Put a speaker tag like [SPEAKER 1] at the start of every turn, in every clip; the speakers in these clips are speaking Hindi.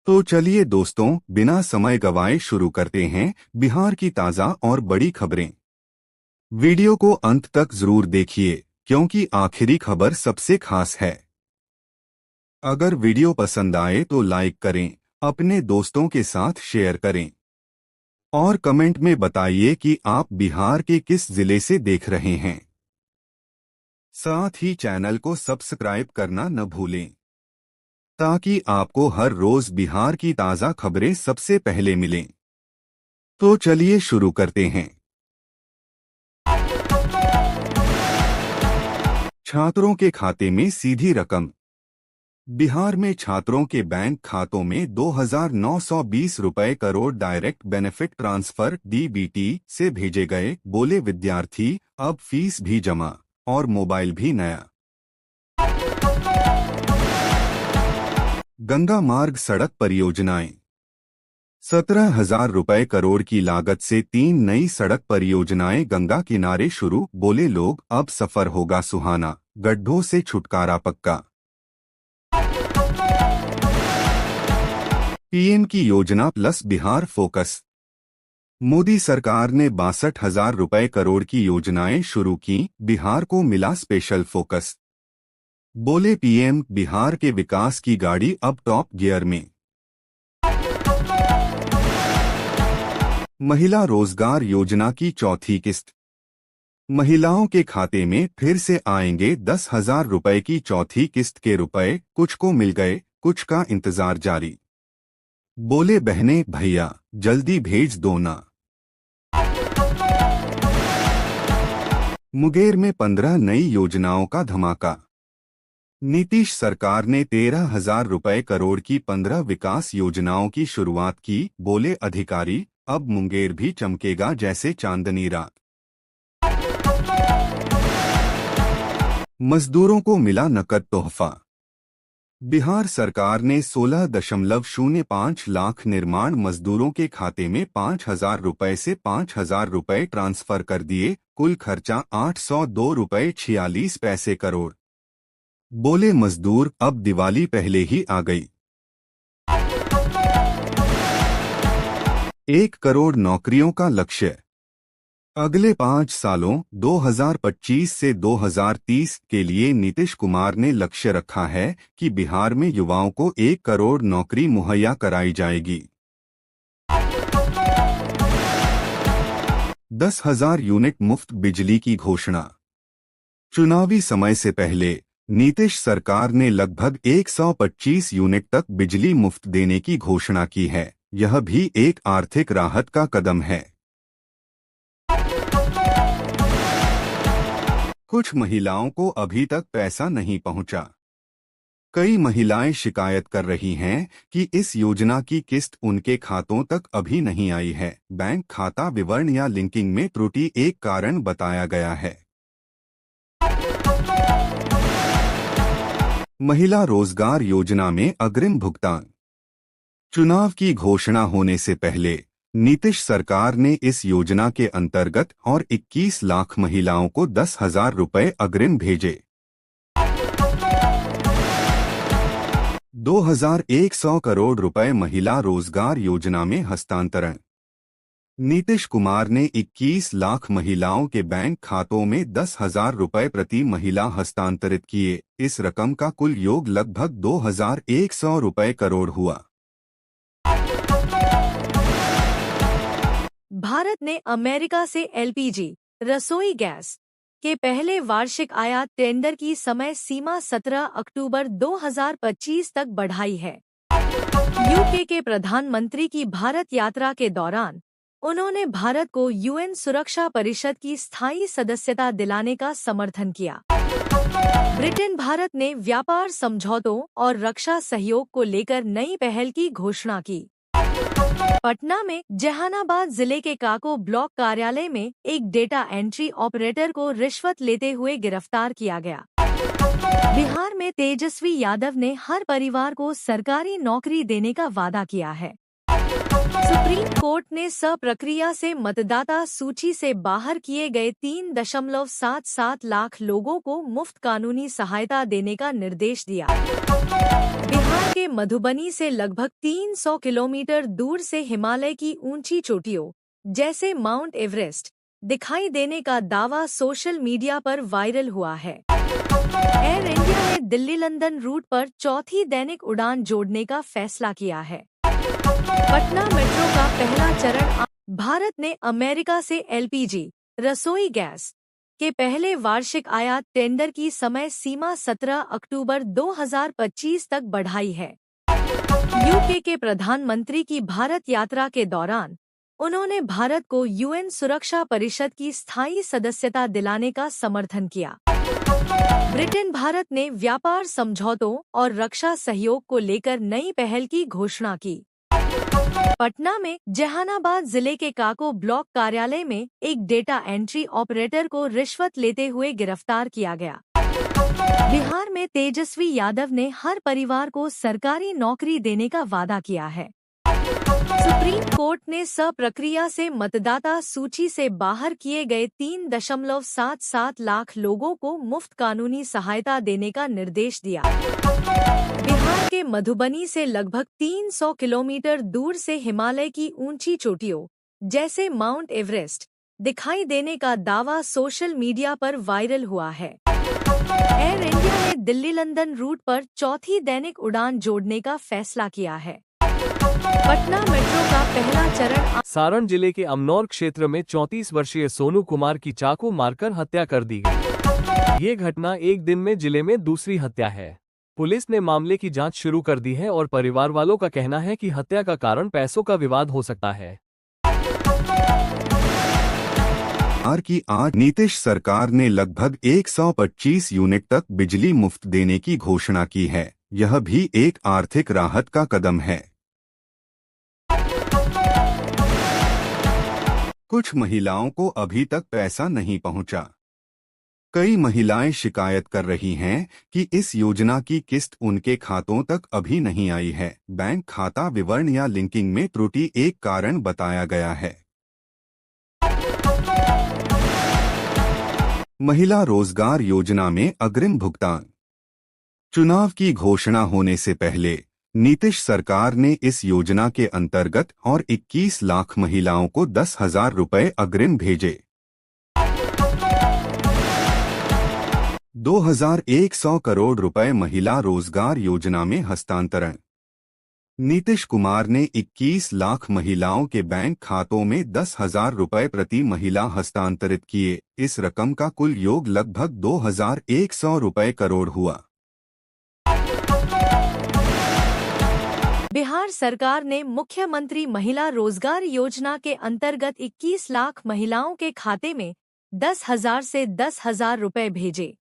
[SPEAKER 1] तो चलिए दोस्तों, बिना समय गवाए शुरू करते हैं बिहार की ताज़ा और बड़ी खबरें। वीडियो को अंत तक जरूर देखिए क्योंकि आखिरी खबर सबसे खास है। अगर वीडियो पसंद आए तो लाइक करें, अपने दोस्तों के साथ शेयर करें और कमेंट में बताइए कि आप बिहार के किस जिले से देख रहे हैं। साथ ही चैनल को सब्सक्राइब करना न भूलें ताकि आपको हर रोज बिहार की ताज़ा खबरें सबसे पहले मिलें। तो चलिए शुरू करते हैं। छात्रों के खाते में सीधी रकम। बिहार में छात्रों के बैंक खातों में 2,920 रुपए crore direct benefit transfer (DBT) से भेजे गए, बोले विद्यार्थी। अब फीस भी जमा और मोबाइल भी नया। गंगा मार्ग सड़क परियोजनाएं। 17,000 रुपए करोड़ की लागत से 3 नई सड़क परियोजनाएं गंगा किनारे शुरू, बोले लोग। अब सफर होगा सुहाना, गड्ढों से छुटकारा पक्का। पीएम की योजना प्लस बिहार फोकस। मोदी सरकार ने 62,000 रुपए करोड़ की योजनाएं शुरू की, बिहार को मिला स्पेशल फोकस, बोले पीएम। बिहार के विकास की गाड़ी अब टॉप गियर में। महिला रोजगार योजना की चौथी किस्त। महिलाओं के खाते में फिर से आएंगे 10,000 रुपए की चौथी किस्त के रुपए। कुछ को मिल गए, कुछ का इंतजार जारी, बोले बहनें भैया जल्दी भेज दो ना। मुंगेर में 15 नई योजनाओं का धमाका। नीतीश सरकार ने 13,000 रुपए करोड़ की 15 विकास योजनाओं की शुरुआत की, बोले अधिकारी। अब मुंगेर भी चमकेगा जैसे चांदनी रात। मजदूरों को मिला नकद तोहफा। बिहार सरकार ने 16.05 लाख निर्माण मजदूरों के खाते में 5,000 रुपए से 5,000 रुपए ट्रांसफर कर दिए। कुल खर्चा 802 रुपए 46 पैसे करोड़, बोले मजदूर। अब दिवाली पहले ही आ गई। 1 करोड़ नौकरियों का लक्ष्य। अगले 5 सालों 2025 से 2030 के लिए नीतीश कुमार ने लक्ष्य रखा है कि बिहार में युवाओं को 1 करोड़ नौकरी मुहैया कराई जाएगी। 10,000 यूनिट मुफ्त बिजली की घोषणा। चुनावी समय से पहले नीतीश सरकार ने लगभग 125 यूनिट तक बिजली मुफ्त देने की घोषणा की है। यह भी एक आर्थिक राहत का कदम है। कुछ महिलाओं को अभी तक पैसा नहीं पहुंचा। कई महिलाएं शिकायत कर रही हैं कि इस योजना की किस्त उनके खातों तक अभी नहीं आई है। बैंक खाता विवरण या लिंकिंग में त्रुटि एक कारण बताया गया है। महिला रोजगार योजना में अग्रिम भुगतान। चुनाव की घोषणा होने से पहले नीतीश सरकार ने इस योजना के अंतर्गत और 21 लाख महिलाओं को 10,000 रुपए अग्रिम भेजे। 2,100 करोड़ रुपए महिला रोजगार योजना में हस्तांतरण। नीतीश कुमार ने 21 लाख महिलाओं के बैंक खातों में 10,000 रुपए प्रति महिला हस्तांतरित किए। इस रकम का कुल योग लगभग 2,100 रुपए करोड़ हुआ।
[SPEAKER 2] भारत ने अमेरिका से एलपीजी रसोई गैस के पहले वार्षिक आयात टेंडर की समय सीमा 17 अक्टूबर 2025 तक बढ़ाई है। यूके के प्रधानमंत्री की भारत यात्रा के दौरान उन्होंने भारत को यूएन सुरक्षा परिषद की स्थायी सदस्यता दिलाने का समर्थन किया। ब्रिटेन भारत ने व्यापार समझौतों और रक्षा सहयोग को लेकर नई पहल की घोषणा की। पटना में जहानाबाद जिले के काको ब्लॉक कार्यालय में एक डेटा एंट्री ऑपरेटर को रिश्वत लेते हुए गिरफ्तार किया गया। बिहार में तेजस्वी यादव ने हर परिवार को सरकारी नौकरी देने का वादा किया है। सुप्रीम कोर्ट ने प्रक्रिया से मतदाता सूची से बाहर किए गए 3.77 लाख लोगों को मुफ्त कानूनी सहायता देने का निर्देश दिया। बिहार के मधुबनी से लगभग 300 किलोमीटर दूर से हिमालय की ऊंची चोटियों जैसे माउंट एवरेस्ट दिखाई देने का दावा सोशल मीडिया पर वायरल हुआ है। एयर इंडिया ने दिल्ली लंदन रूट पर चौथी दैनिक उड़ान जोड़ने का फैसला किया है। पटना मेट्रो का पहला चरण। भारत ने अमेरिका से एलपीजी रसोई गैस के पहले वार्षिक आयात टेंडर की समय सीमा 17 अक्टूबर 2025 तक बढ़ाई है। यूके के प्रधानमंत्री की भारत यात्रा के दौरान उन्होंने भारत को यूएन सुरक्षा परिषद की स्थायी सदस्यता दिलाने का समर्थन किया। ब्रिटेन भारत ने व्यापार समझौतों और रक्षा सहयोग को लेकर नई पहल की घोषणा की। पटना में जहानाबाद जिले के काको ब्लॉक कार्यालय में एक डेटा एंट्री ऑपरेटर को रिश्वत लेते हुए गिरफ्तार किया गया। बिहार में तेजस्वी यादव ने हर परिवार को सरकारी नौकरी देने का वादा किया है। सुप्रीम कोर्ट ने प्रक्रिया से मतदाता सूची से बाहर किए गए 3.77 लाख लोगों को मुफ्त कानूनी सहायता देने का निर्देश दिया। बिहार के मधुबनी से लगभग 300 किलोमीटर दूर से हिमालय की ऊंची चोटियों जैसे माउंट एवरेस्ट दिखाई देने का दावा सोशल मीडिया पर वायरल हुआ है। एयर इंडिया ने दिल्ली लंदन रूट पर चौथी दैनिक उड़ान जोड़ने का फैसला किया है। पटना मेट्रो का पहला चरण।
[SPEAKER 3] सारण जिले के अमनौर क्षेत्र में 34 वर्षीय सोनू कुमार की चाकू मारकर हत्या कर दी गई। ये घटना एक दिन में जिले में दूसरी हत्या है। पुलिस ने मामले की जांच शुरू कर दी है और परिवार वालों का कहना है कि हत्या का कारण पैसों का विवाद हो सकता है।
[SPEAKER 1] आज नीतीश सरकार ने लगभग 125 यूनिट तक बिजली मुफ्त देने की घोषणा की है। यह भी एक आर्थिक राहत का कदम है। कुछ महिलाओं को अभी तक पैसा नहीं पहुंचा। कई महिलाएं शिकायत कर रही हैं कि इस योजना की किस्त उनके खातों तक अभी नहीं आई है। बैंक खाता विवरण या लिंकिंग में त्रुटि एक कारण बताया गया है। महिला रोजगार योजना में अग्रिम भुगतान। चुनाव की घोषणा होने से पहले नीतीश सरकार ने इस योजना के अंतर्गत और 21 लाख महिलाओं को 10,000 रुपए अग्रिम भेजे। 2,100 करोड़ रुपए महिला रोजगार योजना में हस्तांतरण। नीतीश कुमार ने 21 लाख महिलाओं के बैंक खातों में 10,000 रुपए प्रति महिला हस्तांतरित किए। इस रकम का कुल योग लगभग 2,100 रुपए करोड़ हुआ।
[SPEAKER 2] बिहार सरकार ने मुख्यमंत्री महिला रोजगार योजना के अंतर्गत 21 लाख महिलाओं के खाते में 10,000 से 10,000 रुपए भेजे।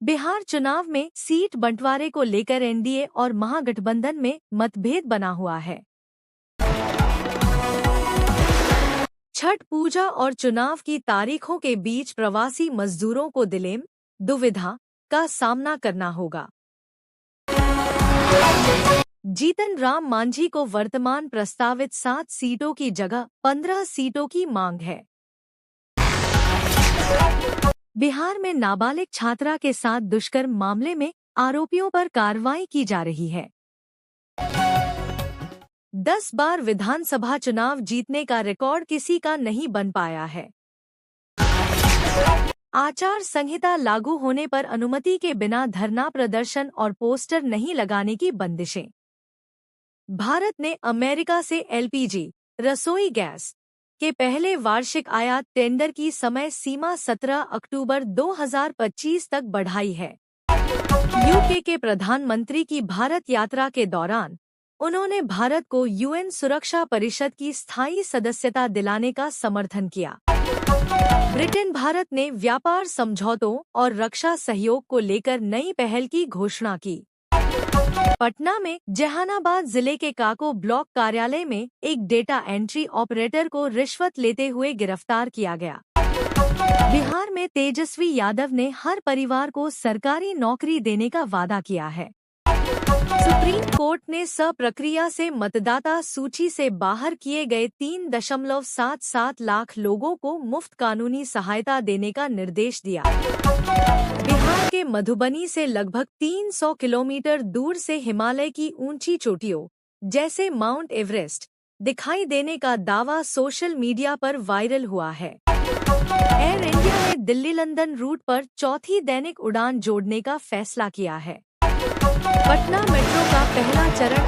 [SPEAKER 2] बिहार चुनाव में सीट बंटवारे को लेकर एनडीए और महागठबंधन में मतभेद बना हुआ है। छठ पूजा और चुनाव की तारीखों के बीच प्रवासी मजदूरों को दिलेम दुविधा का सामना करना होगा। जीतन राम मांझी को वर्तमान प्रस्तावित 7 सीटों की जगह 15 सीटों की मांग है। बिहार में नाबालिग छात्रा के साथ दुष्कर्म मामले में आरोपियों पर कार्रवाई की जा रही है। 10 बार विधानसभा चुनाव जीतने का रिकॉर्ड किसी का नहीं बन पाया है। आचार संहिता लागू होने पर अनुमति के बिना धरना प्रदर्शन और पोस्टर नहीं लगाने की बंदिशें। भारत ने अमेरिका से एलपीजी रसोई गैस के पहले वार्षिक आयात टेंडर की समय सीमा 17 अक्टूबर 2025 तक बढ़ाई है। यूके के प्रधानमंत्री की भारत यात्रा के दौरान उन्होंने भारत को यूएन सुरक्षा परिषद की स्थायी सदस्यता दिलाने का समर्थन किया। ब्रिटेन भारत ने व्यापार समझौतों और रक्षा सहयोग को लेकर नई पहल की घोषणा की। पटना में जहानाबाद जिले के काको ब्लॉक कार्यालय में एक डेटा एंट्री ऑपरेटर को रिश्वत लेते हुए गिरफ्तार किया गया। बिहार में तेजस्वी यादव ने हर परिवार को सरकारी नौकरी देने का वादा किया है। सुप्रीम कोर्ट ने प्रक्रिया से मतदाता सूची से बाहर किए गए 3.77 लाख लोगों को मुफ्त कानूनी सहायता देने का निर्देश दिया। बिहार के मधुबनी से लगभग 300 किलोमीटर दूर से हिमालय की ऊंची चोटियों जैसे माउंट एवरेस्ट दिखाई देने का दावा सोशल मीडिया पर वायरल हुआ है। एयर इंडिया ने दिल्ली लंदन रूट पर चौथी दैनिक उड़ान जोड़ने का फैसला किया है। पटना मेट्रो का पहला चरण